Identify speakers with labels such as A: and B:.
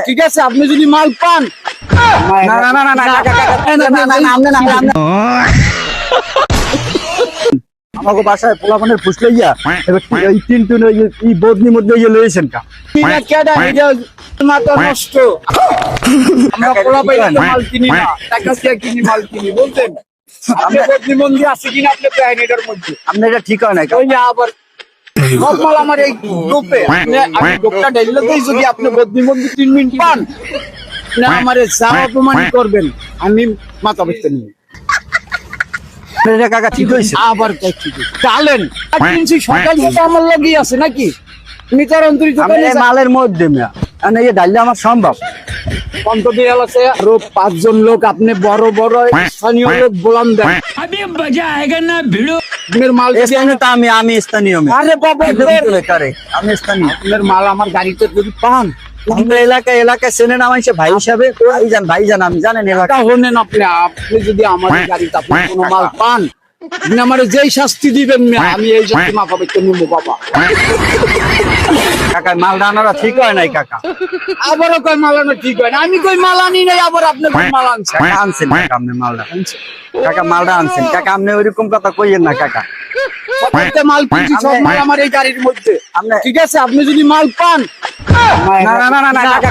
A: ঠিক আছে, আপনি যদি মাল পান,
B: আমাকে বাসায় পোলাপানের ফুস লইয়া এবার এই তিন এই বদনির মধ্যে ইয়ে লইছেন কা
A: মাথা নষ্ট। আমরা পোলা পাইলে তো মাল কিনি না, টাকা দিয়ে কিনি মাল কিনি, বলতেন আপনি বদনিবন্দি আছে কিনা আপনি প্রায় এটার মধ্যে।
B: আপনার এটা ঠিক হয় না
A: ওই যে আবার সব মাল আমার এই গ্রুপে, আমি গ্রুপটা ঢেলে দিই, যদি আপনি বদনিবন্দি 3 মিনিট পান না আমারে যা অপমান করবেন আমি মাথা বেচতে নিই।
B: এটা কাকা ঠিক হয়েছে
A: আবার টালেন কিনছি সকাল থেকে আমার লগেই আছে নাকি নিতারন্তরিত
B: মালের মধ্যে এই ডাইলে আমার সম্ভব
A: অন্তত আছে আরো 5 জন লোক, আপনি বড় বড় স্থানীয় লোক বলান দেন,
C: अभी मजा आएगा ना भिड़ो।
A: আপনার মাল
B: স্থানীয় তো আমি স্থানীয়
A: আরে বাবা
B: আমি স্থানীয়
A: আপনার মাল আমার গাড়িতে যদি পান,
B: আমাদের এলাকায় চেনেন আমার ভাই হিসাবে ভাইজান আমি জানেন এলাকা
A: তা হলেন আপনি যদি আমাদের গাড়িতে আপনি কোনো মাল পান, আপনি আমার যেই শাস্তি দিবেন আমি এই শাস্তি মাথা বেচতে নিবো বাবা।
B: কাকা মাল দানারা ঠিক হয় নাই কাকা
A: আবারও কই মাল আনা ঠিক হয় না, আমি কই মাল আনি নাই, আবার আপনি কই মাল আনছেন।
B: কাকা আনছেন কাকা আপনি মালটা কাকা মালটা আনছেন কাকা আপনি ওইরকম কথা কইয়েন না কাকা
A: প্রত্যেকটা মাল কিনছি, সব মাল আমার এই গাড়ির মধ্যে।
B: আপনি
A: ঠিক আছে, আপনি যদি মাল পান,
B: না কাকা